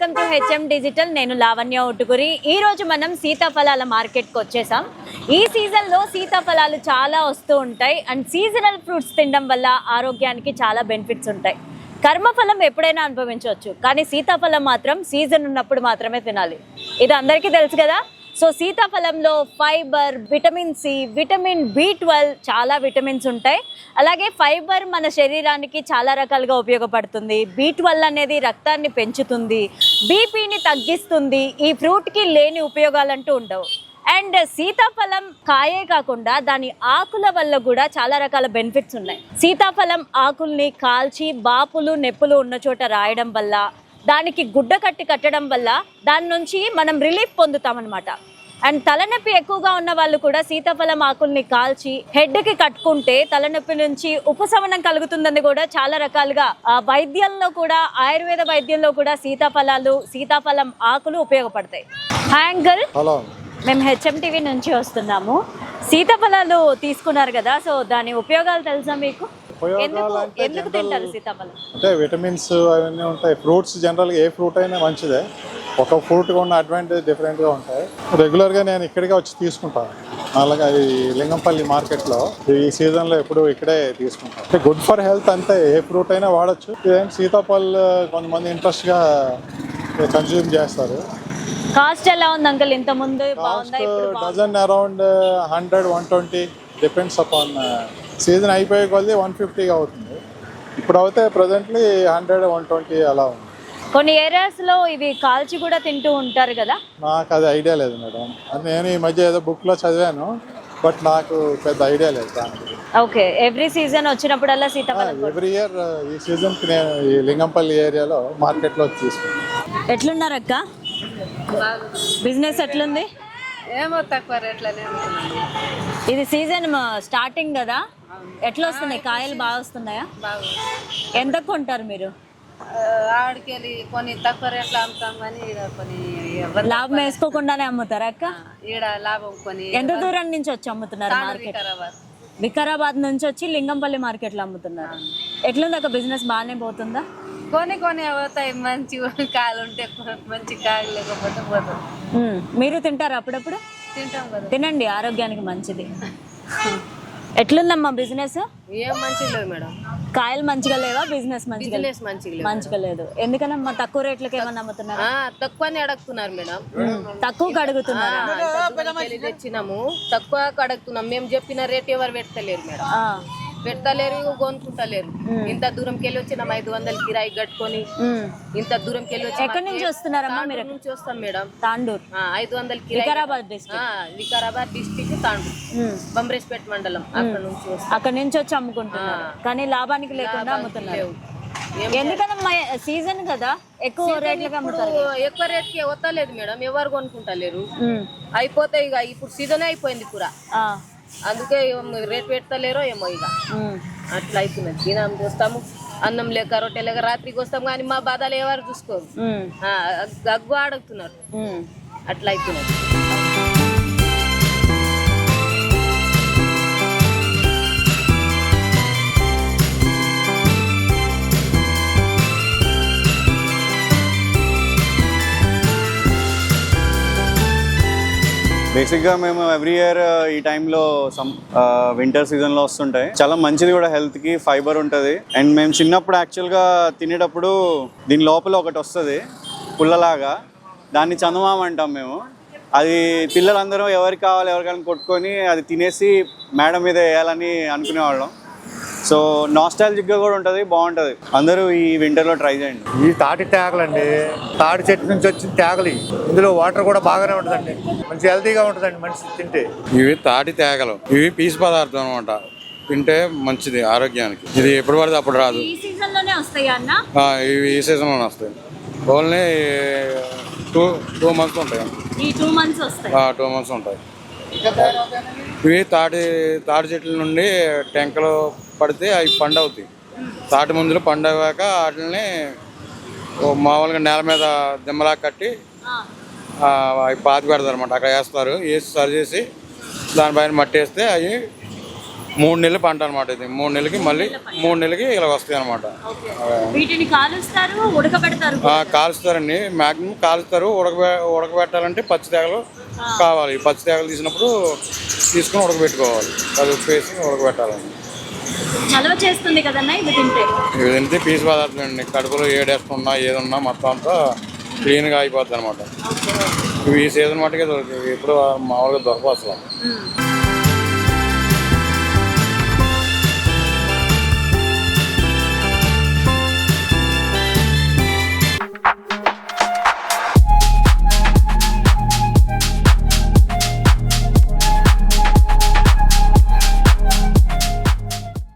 Welcome to HM digital. నేను లావణ్య ఉట్టుకురి. ఈ రోజు మనం సీతాఫలాల మార్కెట్కి వచ్చేసాం. ఈ సీజన్లో సీతాఫలాలు చాలా వస్తూ ఉంటాయి అండ్ సీజనల్ ఫ్రూట్స్ తినడం వల్ల ఆరోగ్యానికి చాలా బెనిఫిట్స్ ఉంటాయి. కర్మఫలం ఎప్పుడైనా అనుభవించవచ్చు, కానీ సీతాఫలం మాత్రం సీజన్ ఉన్నప్పుడు మాత్రమే తినాలి. ఇది అందరికీ తెలుసు కదా. సో సీతాఫలంలో fibre, vitamin C, vitamin B12 చాలా విటమిన్స్ ఉంటాయి. అలాగే ఫైబర్ మన శరీరానికి చాలా రకాలుగా ఉపయోగపడుతుంది. B12 అనేది రక్తాన్ని పెంచుతుంది, బీపీని తగ్గిస్తుంది. ఈ ఫ్రూట్కి లేని ఉపయోగాలంటూ ఉండవు. అండ్ సీతాఫలం కాయే కాకుండా దాని ఆకుల వల్ల కూడా చాలా రకాల బెనిఫిట్స్ ఉన్నాయి. సీతాఫలం ఆకుల్ని కాల్చి బాపులు, నెప్పులు ఉన్న చోట రాయడం వల్ల, దానికి గుడ్డ కట్టడం వల్ల దాని నుంచి మనం రిలీఫ్ పొందుతామన్నమాట. అండ్ తలనొప్పి ఎక్కువగా ఉన్న వాళ్ళు కూడా సీతాఫలం ఆకుల్ని కాల్చి హెడ్కి కట్టుకుంటే తలనొప్పి నుంచి ఉపశమనం కలుగుతుందని కూడా చాలా రకాలుగా వైద్యంలో కూడా, ఆయుర్వేద వైద్యంలో కూడా సీతాఫలం ఆకులు ఉపయోగపడతాయి. హాయ్ అంకుల్, మేము హెచ్ఎం టీవీ నుంచి వస్తున్నాము. సీతాఫలాలు తీసుకున్నారు కదా, సో దాని ఉపయోగాలు తెలుసా మీకు? ఎందుకు తింటారు సీతాఫలం? అంటే విటమిన్స్ అవన్నీ ఉంటాయి. ఫ్రూట్స్ జనరల్గా ఏ ఫ్రూట్ అయినా మంచిదే. ఒక ఫ్రూట్గా ఉన్న అడ్వాంటేజ్ డిఫరెంట్గా ఉంటాయి. రెగ్యులర్గా నేను ఇక్కడికే వచ్చి తీసుకుంటాను. అలాగే ఈ లింగంపల్లి మార్కెట్లో ఈ సీజన్లో ఎప్పుడు ఇక్కడే తీసుకుంటాను. అంటే గుడ్ ఫర్ హెల్త్, అంతే. ఏ ఫ్రూట్ అయినా వాడచ్చు. ఇదేంటి సీతాఫలం కొంతమంది ఇంట్రెస్ట్గా కన్స్యూమ్ చేస్తారు. కాస్ట్ ఎలా ఉంది అంకుల్? ఇంత ముందు dozen around 100-120 depends upon. Season అయిపోయే కొద్ది 150 అవుతుంది. ఇప్పుడు అయితే ప్రజెంట్లీ 100-120 అలా ఉంది. కొన్ని ఏరియాస్ లో ఇవి కాల్చి కూడా తింటూ ఉంటారు కదా. నాకు అది ఐడియా లేదు మేడం. నేను ఈ మధ్య ఏదో బుక్ లో చదివాను, బట్ నాకు పెద్ద ఐడియా లేదు దానికి. ఓకే, ఎవ్రీ సీజన్ వచ్చినప్పుడల్లా సీతాఫలం ఎవ్రీ ఇయర్ ఈ సీజన్ కి నేను ఈ లింగంపల్లి ఏరియాలో మార్కెట్ లో తీసుకుంటాను. ఎట్లున్నారు అక్క? బిజినెస్ ఎట్లుంది? ఏమో తక్కువ రేట్లనే. ఇది సీజన్ స్టార్టింగ్ కదా, ఎట్లా వస్తున్నాయి? కాయలు బాగా వస్తున్నాయా? ఎంత కొంటారు మీరు? ఆడికెళ్ళి కొన్ని తక్కువ రేట్లు అమ్ముతాం, కానీ ఈడ కొన్ని లాభం వేసుకోకుండానే అమ్ముతారా అక్క? ఈడ లాభం కొని. ఎంత దూరం నుంచి వచ్చి అమ్ముతున్నారు మార్కెట్? వికారాబాద్ నుంచి వచ్చి లింగంపల్లి మార్కెట్ లో అమ్ముతున్నారు. ఎట్లుంది అక్క బిజినెస్? బాగానే పోతుందా? కొన్ని అవుతాయి. మంచి కాయలు ఉంటే మంచి కాయలు, లేకపోతే పోతాం. మీరు తింటారు అప్పుడప్పుడు? తింటాం కదా. తినండి, ఆరోగ్యానికి మంచిది. ఎట్లుందమ్మా బిజినెస్? ఏం మంచిగా లేదు మేడం. కాయలు మంచిగా లేవా? బిజినెస్ మంచిగా లేదు. ఎందుకనమ్మా? తక్కువ రేట్లకి ఏమన్నా అమ్ముతున్నారు? తక్కువని అడుగుతున్నారు మేడం. తక్కువకు అడుగుతున్నారు. తెచ్చినాము, తక్కువ అడుగుతున్నాం. మేము చెప్పిన రేట్ ఎవరు పెట్టలేరు మేడం. పెట్టలేరు, కొనుక్కుంటలేరు. ఇంత దూరంకి వెళ్ళి వచ్చినాం, 500 కిరాయి కట్టుకొని. ఇంత దూరంకి వెళ్ళి వచ్చి. ఎక్కడి నుంచి వస్తున్నారమ్మా మీరు? నుంచి వస్తాం మేడం. తాండూర్. 500 కిరాయి. వికారాబాద్ డిస్ట్రిక్ట్, తాండూర్, బంబ్రేస్పేట్ మండలం. అక్కడ నుంచి వచ్చి అమ్ముకుంటున్నారు, కానీ లాభానికి లేకుండా అమ్ముతున్నారు. ఎందుకనమ్మా? సీజన్ కదా, ఎక్కువ రేట్లకి అమ్ముతారు. ఎక్కువ రేట్కి వస్తలేదు మేడం, ఎవరు కొనుక్కుంటలేరు. అయిపోతాయి ఇక, ఇప్పుడు సీజన్ అయిపోయింది పూరా. అందుకే రేట్ పెడతలేరో ఏమో ఇక. అట్లా అవుతున్నది. తినాం చూస్తాము, అన్నం లేక రొట్టె లేక రాత్రికి వస్తాం, కానీ మా బాధలు ఎవరు చూసుకోరు. గగ్గు అడుగుతున్నారు. అట్లా అవుతున్నది. బేసిక్గా మేము ఎవ్రీ ఇయర్ ఈ టైంలో వింటర్ సీజన్లో వస్తుంటాయి. చాలా మంచిది కూడా హెల్త్కి, ఫైబర్ ఉంటుంది. అండ్ మేము చిన్నప్పుడు యాక్చువల్గా తినేటప్పుడు దీని లోపల ఒకటి వస్తుంది పుల్లలాగా, దాన్ని చందమామ అంటాం మేము. అది పిల్లలందరూ ఎవరికి కావాలి ఎవరికైనా కొట్టుకొని అది తినేసి మేడ మీద వేయాలని అనుకునేవాళ్ళం. సో నాస్టాలజిక్గా కూడా ఉంటుంది, బాగుంటుంది. అందరూ ఈ వింటర్లో ట్రై చేయండి. ఈ తాటి తేగలండి, తాటి చెట్టు నుంచి వచ్చిన తేగలు. ఇందులో వాటర్ కూడా బాగానే ఉంటుందండి, మంచి హెల్తీగా ఉంటుందండి మనిషి తింటే. ఇవి తాటి తేగలు, ఇవి పీసు పదార్థం అనమాట. తింటే మంచిది ఆరోగ్యానికి. ఇది ఎప్పుడు పడితే అప్పుడు రాదు. ఈ సీజన్ లోనే వస్తాయా అన్న? ఇవి ఈ సీజన్లోనే వస్తాయి. ఓన్లీ 2 months ఉంటాయి. ఈ 2 months వస్తాయి. 2 months ఉంటాయి. ఇవి తాటి చెట్ల నుండి టెంకలు పడితే అవి పండవుతాయి. తాటి ముందులు పండవాక వాటిని మామూలుగా నేల మీద దిమ్మలా కట్టి అవి పాతి పెడతారు అనమాట. అక్కడ వేస్తారు, వేసి సరి చేసి దానిపైన మట్టి వేస్తే అవి 3 నెలలు పంట అనమాట ఇది. 3 నెలలకి మళ్ళీ 3 నెలలకి ఇలా వస్తాయి అనమాట. వీటిని కాలుస్తారు, ఉడకబెడతారు. కాలుస్తారండి, మ్యాక్సిమం కాలుస్తారు. ఉడకబెట్టాలంటే పచ్చి తేగలు కావాలి. పచ్చి తేగలు తీసినప్పుడు తీసుకొని ఉడకబెట్టుకోవాలి. అది ఉప్పు వేసి ఉడకబెట్టాలండి. చలవ చేస్తుంది కదన్నా ఇది తింటే. ఇది తింటే పీసు పదార్థం అండి. కడుపులో ఏడేస్తున్నా ఏదున్నా మొత్తం అంతా క్లీన్గా అయిపోద్ది అనమాట. ఇవి ఈ సీజన్ మట్టుకే దొరుకుతాయి, ఇప్పుడు మామూలుగా దొరకవు అసలు.